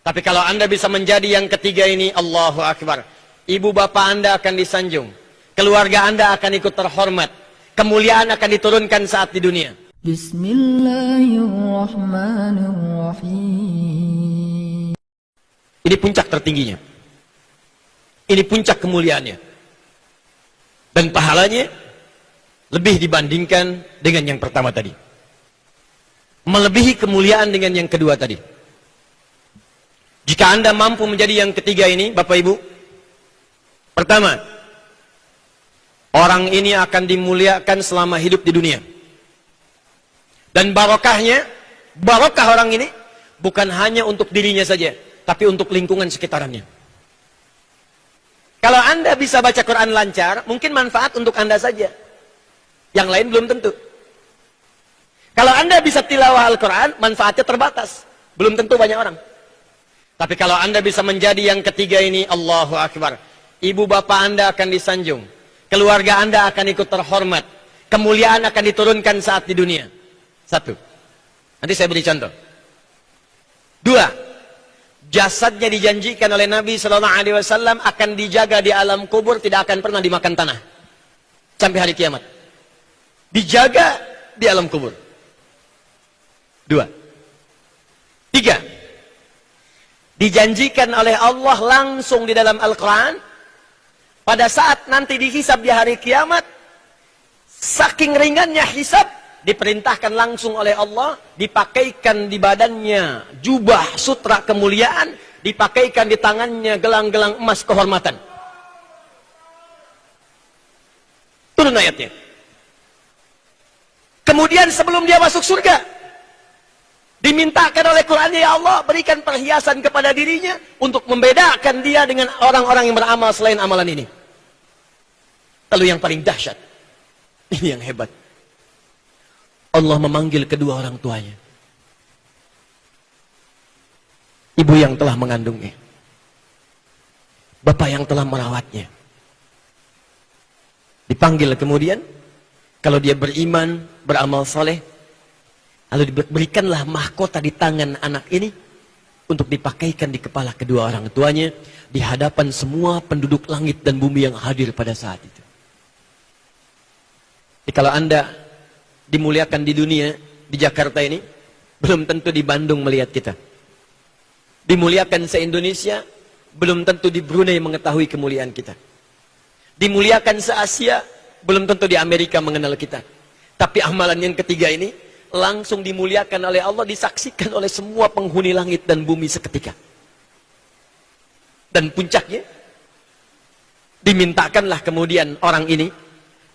Tapi kalau Anda bisa menjadi yang ketiga ini, Allahu Akbar. Ibu bapak Anda akan disanjung. Keluarga Anda akan ikut terhormat. Kemuliaan akan diturunkan saat di dunia. Bismillahirrahmanirrahim. Ini puncak tertingginya. Ini puncak kemuliaannya. Dan pahalanya lebih dibandingkan dengan yang pertama tadi. Melebihi kemuliaan dengan yang kedua tadi. Jika Anda mampu menjadi yang ketiga ini, Bapak Ibu, pertama, orang ini akan dimuliakan selama hidup di dunia. Dan barokahnya, barokah orang ini bukan hanya untuk dirinya saja, tapi untuk lingkungan sekitarannya. Kalau Anda bisa baca Quran lancar, mungkin manfaat untuk Anda saja. Yang lain belum tentu. Kalau Anda bisa tilawah Al-Quran, manfaatnya terbatas. Belum tentu banyak orang. Tapi kalau Anda bisa menjadi yang ketiga ini, Allahu Akbar. Ibu bapak Anda akan disanjung. Keluarga Anda akan ikut terhormat. Kemuliaan akan diturunkan saat di dunia. Satu. Nanti saya beri contoh. Dua. Jasadnya dijanjikan oleh Nabi SAW akan dijaga di alam kubur, tidak akan pernah dimakan tanah. Sampai hari kiamat. Dijaga di alam kubur. Dua. Tiga. Dijanjikan oleh Allah langsung di dalam Al-Quran, pada saat nanti dihisab di hari kiamat, saking ringannya hisab, diperintahkan langsung oleh Allah, dipakaikan di badannya jubah sutra kemuliaan, dipakaikan di tangannya gelang-gelang emas kehormatan. Turun ayatnya. Kemudian sebelum dia masuk surga, dimintakan oleh Qurannya, ya Allah, berikan perhiasan kepada dirinya untuk membedakan dia dengan orang-orang yang beramal selain amalan ini. Lalu yang paling dahsyat, ini yang hebat, Allah memanggil kedua orang tuanya. Ibu yang telah mengandungnya, bapak yang telah merawatnya. Dipanggil kemudian, kalau dia beriman, beramal soleh, lalu diberikanlah mahkota di tangan anak ini untuk dipakaikan di kepala kedua orang tuanya di hadapan semua penduduk langit dan bumi yang hadir pada saat itu. Jadi kalau Anda dimuliakan di dunia, di Jakarta ini, belum tentu di Bandung melihat kita. Dimuliakan se-Indonesia, belum tentu di Brunei mengetahui kemuliaan kita. Dimuliakan se-Asia, belum tentu di Amerika mengenal kita. Tapi amalan yang ketiga ini langsung dimuliakan oleh Allah, disaksikan oleh semua penghuni langit dan bumi seketika. Dan puncaknya, dimintakanlah kemudian orang ini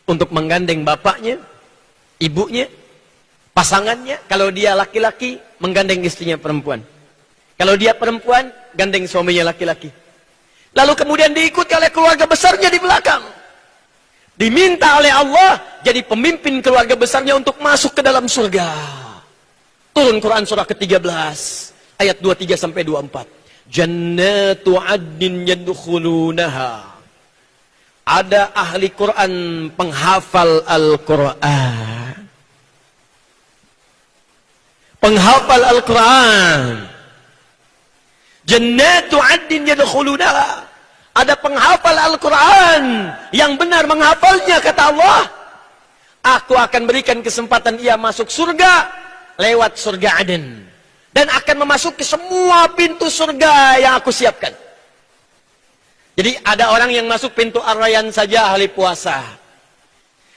untuk menggandeng bapaknya, ibunya, pasangannya. Kalau dia laki-laki, menggandeng istrinya perempuan. Kalau dia perempuan, gandeng suaminya laki-laki. Lalu kemudian diikuti oleh keluarga besarnya di belakang. Diminta oleh Allah jadi pemimpin keluarga besarnya untuk masuk ke dalam surga. Turun Quran surah ke-13 ayat 23 sampai 24. Jannatu 'adnin yadkhulunaha. Ada ahli Quran, penghafal Al-Quran. Penghafal Al-Quran. Jannatu 'adnin yadkhulunaha. Ada penghafal Al-Quran yang benar menghafalnya, kata Allah. Aku akan berikan kesempatan ia masuk surga lewat surga Aden. Dan akan memasuki semua pintu surga yang aku siapkan. Jadi ada orang yang masuk pintu Ar-Rayyan saja ahli puasa.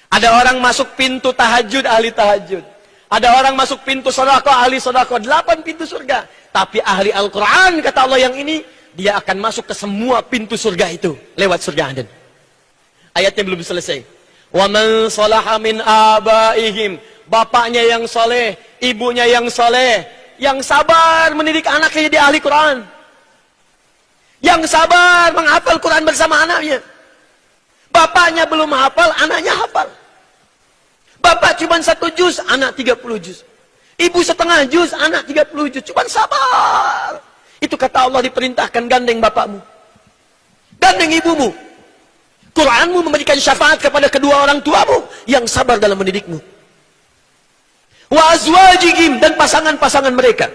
Ada orang masuk pintu tahajud ahli tahajud. Ada orang masuk pintu sedekah ahli sedekah. 8 pintu surga. Tapi ahli Al-Quran, kata Allah yang ini, dia akan masuk ke semua pintu surga itu lewat surga Aden. Ayatnya belum selesai. Wa man salaha min abaihim, bapaknya yang soleh, ibunya yang soleh, yang sabar mendidik anaknya jadi ahli Quran, yang sabar menghafal Quran bersama anaknya. Bapaknya belum hafal, anaknya hafal. Bapak cuma 1 juz, anak 30 juz. Ibu setengah juz, anak 30 juz. Cuma sabar. Itu kata Allah, diperintahkan gandeng bapakmu, gandeng ibumu. Quranmu memberikan syafaat kepada kedua orang tuamu yang sabar dalam mendidikmu. Wa azwajihim, dan pasangan-pasangan mereka.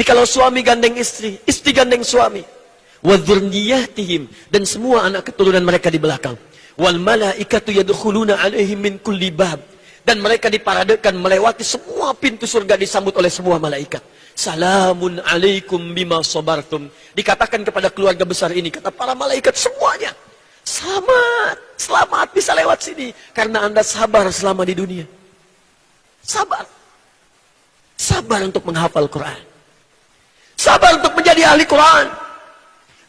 Jikalau suami gandeng istri, istri gandeng suami. Wa dzurriyyatihim, dan semua anak keturunan mereka di belakang. Wal malaikatu yadkhuluna alaihim min kulli bab, dan mereka diparadekan melewati semua pintu surga, disambut oleh semua malaikat. Salamun alaikum bima sabartum. Dikatakan kepada keluarga besar ini, kata para malaikat semuanya, selamat, selamat bisa lewat sini karena Anda sabar selama di dunia. Sabar. Sabar untuk menghafal Quran. Sabar untuk menjadi ahli Quran.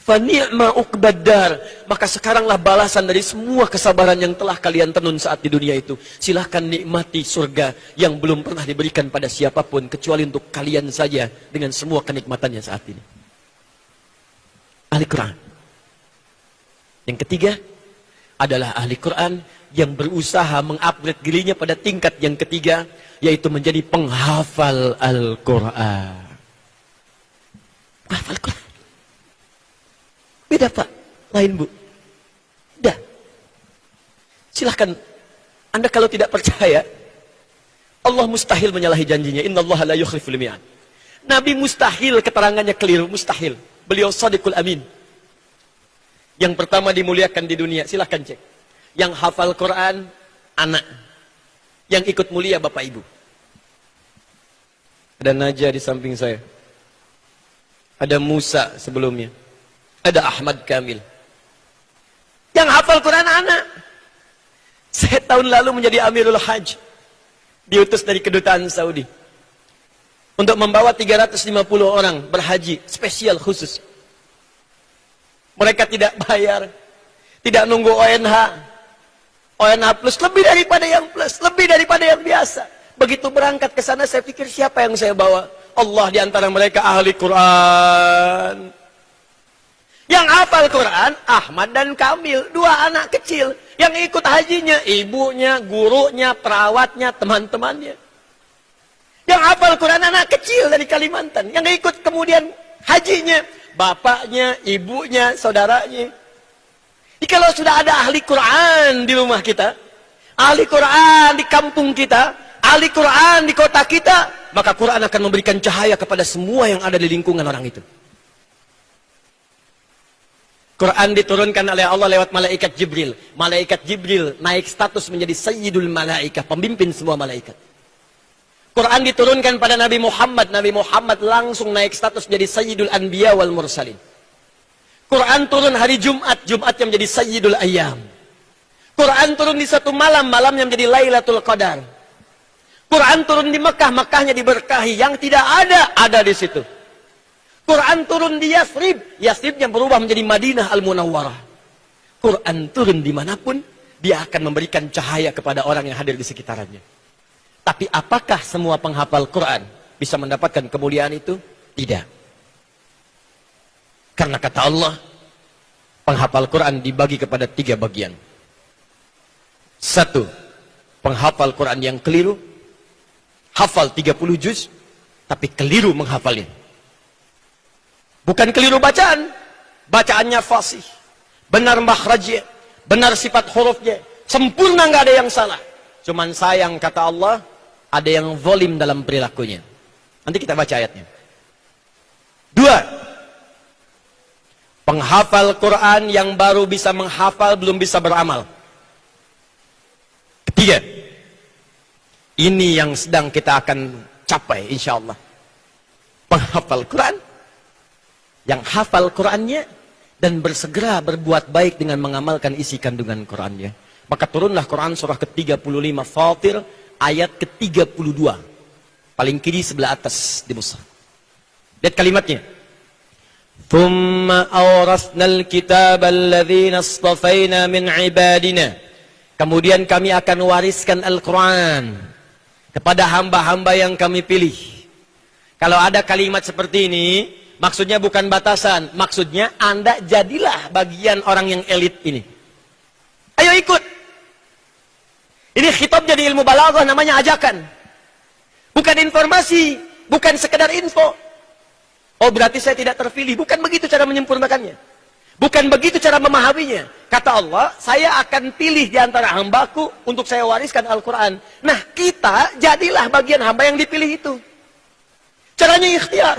Fa ni'ma uqbad dar. Maka sekaranglah balasan dari semua kesabaran yang telah kalian tenun saat di dunia itu. Silahkan nikmati surga yang belum pernah diberikan pada siapapun kecuali untuk kalian saja dengan semua kenikmatannya saat ini. Ahli Quran. Yang ketiga adalah ahli Quran yang berusaha mengupgrade dirinya pada tingkat yang ketiga, yaitu menjadi penghafal Al-Quran. Penghafal Quran. Beda Pak, lain Bu. Beda. Silahkan, Anda kalau tidak percaya, Allah mustahil menyalahi janjinya. Innallaha la yukhliful mi'ad. Nabi mustahil keterangannya keliru, mustahil. Beliau shadiqul amin. Yang pertama dimuliakan di dunia, silahkan cek. Yang hafal Quran, anak. Yang ikut mulia bapak ibu. Ada Najah di samping saya. Ada Musa sebelumnya. Ada Ahmad Kamil. Yang hafal Quran anak. Saya tahun lalu menjadi Amirul Hajj. Diutus dari kedutaan Saudi. Untuk membawa 350 orang berhaji. Spesial khusus. Mereka tidak bayar. Tidak nunggu ONH. ONH plus. Lebih daripada yang plus. Lebih daripada yang biasa. Begitu berangkat ke sana saya pikir siapa yang saya bawa? Allah di antara mereka ahli Quran. Yang hafal Quran, Ahmad dan Kamil, dua anak kecil. Yang ikut hajinya, ibunya, gurunya, perawatnya, teman-temannya. Yang hafal Quran anak kecil dari Kalimantan. Yang ikut kemudian hajinya, bapaknya, ibunya, saudaranya. Jadi kalau sudah ada ahli Quran di rumah kita, ahli Quran di kampung kita, ahli Quran di kota kita, maka Quran akan memberikan cahaya kepada semua yang ada di lingkungan orang itu. Quran diturunkan oleh Allah lewat malaikat Jibril. Malaikat Jibril naik status menjadi Sayyidul Malaikah, pemimpin semua malaikat. Quran diturunkan pada Nabi Muhammad. Nabi Muhammad langsung naik status menjadi Sayyidul Anbiya wal Mursalin. Quran turun hari Jumat, Jumatnya menjadi Sayyidul Ayyam. Quran turun di satu malam, malamnya menjadi Lailatul Qadar. Quran turun di Mekah, Mekahnya diberkahi. Yang tidak ada di situ. Quran turun di Yasrib, Yasribnya berubah menjadi Madinah Al-Munawwarah. Quran turun dimanapun, dia akan memberikan cahaya kepada orang yang hadir di sekitarnya. Tapi apakah semua penghafal Quran bisa mendapatkan kemuliaan itu? Tidak. Karena kata Allah, penghafal Quran dibagi kepada 3 bagian. 1, penghafal Quran yang keliru, hafal 30 juz, tapi keliru menghafalnya. Bukan keliru bacaan, bacaannya fasih, benar makhrajnya, benar sifat hurufnya, sempurna, nggak ada yang salah. Cuman sayang kata Allah, ada yang zalim dalam perilakunya. Nanti kita baca ayatnya. 2, penghafal Quran yang baru bisa menghafal belum bisa beramal. 3, ini yang sedang kita akan capai insya Allah. Penghafal Quran yang hafal Qurannya dan bersegera berbuat baik dengan mengamalkan isi kandungan Qurannya. Maka turunlah Quran surah ke-35 Fatir ayat ke-32. Paling kiri sebelah atas di mushaf. Lihat kalimatnya. Thumma awrasnal kitab alladhina astafaina min ibadina. Kemudian kami akan wariskan Al-Quran kepada hamba-hamba yang kami pilih. Kalau ada kalimat seperti ini, maksudnya bukan batasan, maksudnya Anda jadilah bagian orang yang elit ini. Ayo ikut. Ini khitab jadi ilmu balaghah, namanya ajakan. Bukan informasi, bukan sekedar info. Oh berarti saya tidak terpilih, bukan begitu cara menyempurnakannya. Bukan begitu cara memahaminya. Kata Allah, saya akan pilih di antara hambaku untuk saya wariskan Al-Quran. Nah kita jadilah bagian hamba yang dipilih itu. Caranya ikhtiar.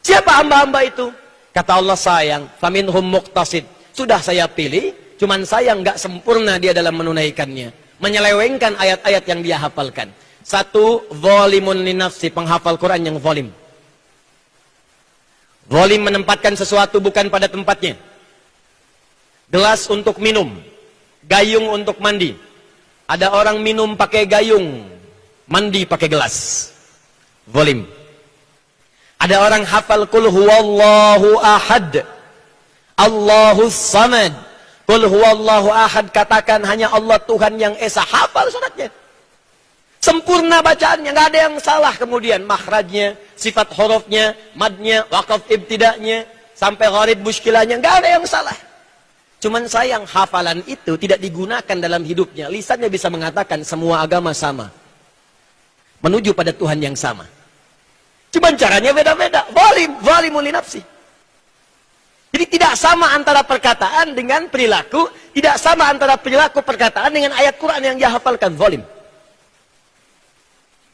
Siapa hamba-hamba itu? Kata Allah sayang, faminhum muqtasid. Sudah saya pilih, cuman sayang nggak sempurna dia dalam menunaikannya. Menyelewengkan ayat-ayat yang dia hafalkan. Satu, zalimun linafsi, penghafal Quran yang zalim. Zalim menempatkan sesuatu bukan pada tempatnya. Gelas untuk minum, gayung untuk mandi. Ada orang minum pakai gayung, mandi pakai gelas. Zalim. Ada orang hafal kul huwallahu ahad, Allahus samad. Kul huwallahu ahad, katakan hanya Allah Tuhan yang esa. Hafal suratnya. Sempurna bacaannya, nggak ada yang salah. Kemudian makhrajnya, sifat hurufnya, madnya, waqaf ibtidaknya, sampai gharib muskilahnya, nggak ada yang salah. Cuman sayang hafalan itu tidak digunakan dalam hidupnya. Lisannya bisa mengatakan semua agama sama, menuju pada Tuhan yang sama. Cuman caranya beda-beda. Zalimun li nafsi. Jadi tidak sama antara perkataan dengan perilaku, tidak sama antara perilaku perkataan dengan ayat Quran yang dia hafalkan. Zalim.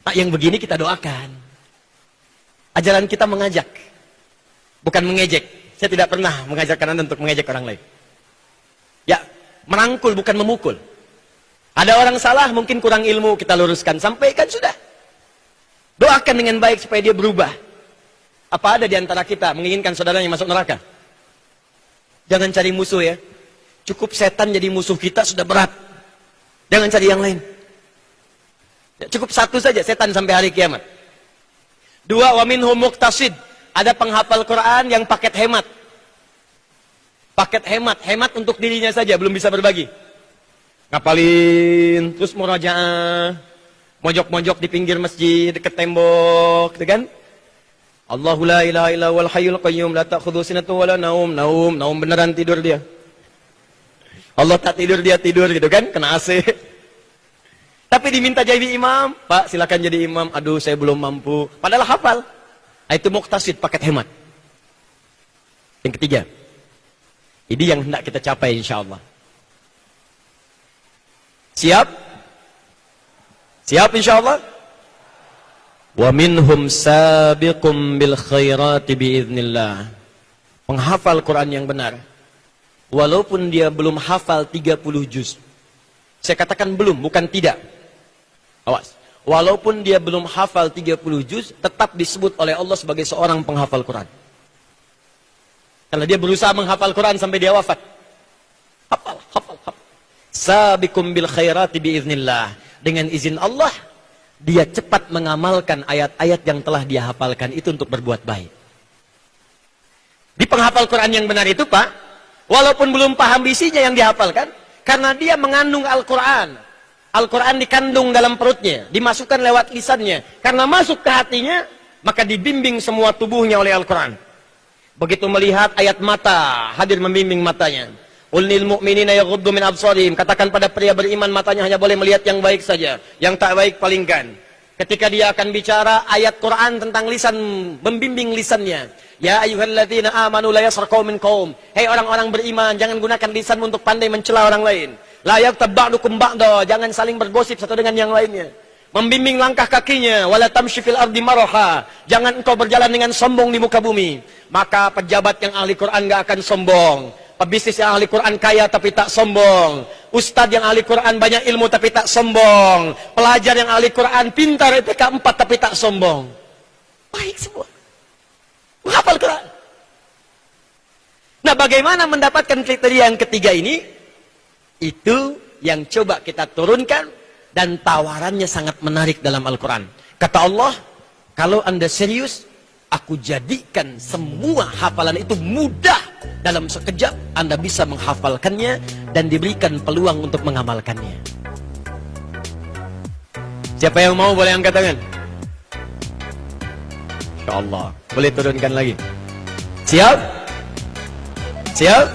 Nah, yang begini kita doakan. Ajaran kita mengajak, bukan mengejek. Saya tidak pernah mengajarkan Anda untuk mengejek orang lain. Ya, merangkul bukan memukul. Ada orang salah, mungkin kurang ilmu, kita luruskan, sampaikan sudah. Doakan dengan baik supaya dia berubah. Apa ada di antara kita menginginkan saudaranya masuk neraka? Jangan cari musuh ya. Cukup setan jadi musuh kita sudah berat. Jangan cari yang lain. Cukup satu saja, setan sampai hari kiamat. Dua, wa minhum muqtasid. Ada penghafal Quran yang paket hemat. Paket hemat, hemat untuk dirinya saja, belum bisa berbagi. Ngapalin, terus murajaah, mojok-mojok di pinggir masjid, dekat tembok, gitu kan? Allahu la ilaha illa wal hayyul qayyum la ta'khudhu sinatun wala naum beneran tidur dia. Allah tak tidur, dia tidur gitu kan, kena AC. Tapi diminta jadi imam, Pak silakan jadi imam. Aduh saya belum mampu. Padahal hafal. Itu muqtasid, paket hemat. Yang ketiga, ini yang hendak kita capai insyaallah. Siap? Siap insyaallah? Wa minhum sabiqum bil khairati biiznillah. Penghafal Quran yang benar, walaupun dia belum hafal 30 juz. Saya katakan belum, bukan tidak. Awas. Walaupun dia belum hafal 30 juz, tetap disebut oleh Allah sebagai seorang penghafal Quran. Kalau dia berusaha menghafal Quran sampai dia wafat. Hafal. Sabiqum bil khairati biiznillah. Dengan izin Allah, dia cepat mengamalkan ayat-ayat yang telah dia hafalkan itu untuk berbuat baik. Di penghafal Quran yang benar itu, Pak, walaupun belum paham isinya yang dihafalkan, karena dia mengandung Al-Quran. Al-Quran dikandung dalam perutnya, dimasukkan lewat lisannya. Karena masuk ke hatinya, maka dibimbing semua tubuhnya oleh Al-Quran. Begitu melihat ayat mata, hadir membimbing matanya. Qul lil mu'minina yaghuddu min absarihim. Katakan pada pria beriman, matanya hanya boleh melihat yang baik saja, yang tak baik palingkan. Ketika dia akan bicara ayat Quran tentang lisan, membimbing lisannya. Ya ayyuhalladzina amanu la yaskhar qaumin qaum. Hei orang-orang beriman, jangan gunakan lisanmu untuk pandai mencela orang lain. La yaghtab ba'dukum ba'da, jangan saling bergosip satu dengan yang lainnya. Membimbing langkah kakinya, wala tamshi fil ardi maraha. Jangan engkau berjalan dengan sombong di muka bumi. Maka pejabat yang ahli Quran enggak akan sombong. Pebisnis yang ahli Quran kaya tapi tak sombong. Ustadz yang ahli Quran banyak ilmu tapi tak sombong. Pelajar yang ahli Quran pintar IPK 4 tapi tak sombong. Baik semua. Menghafal Quran. Nah, bagaimana mendapatkan kriteria yang ketiga ini? Itu yang coba kita turunkan, dan tawarannya sangat menarik dalam Al-Quran. Kata Allah, kalau Anda serius, aku jadikan semua hafalan itu mudah. Dalam sekejap Anda bisa menghafalkannya dan diberikan peluang untuk mengamalkannya. Siapa yang mau boleh angkat tangan? Insya Allah. Boleh turunkan lagi. Siap? Siap?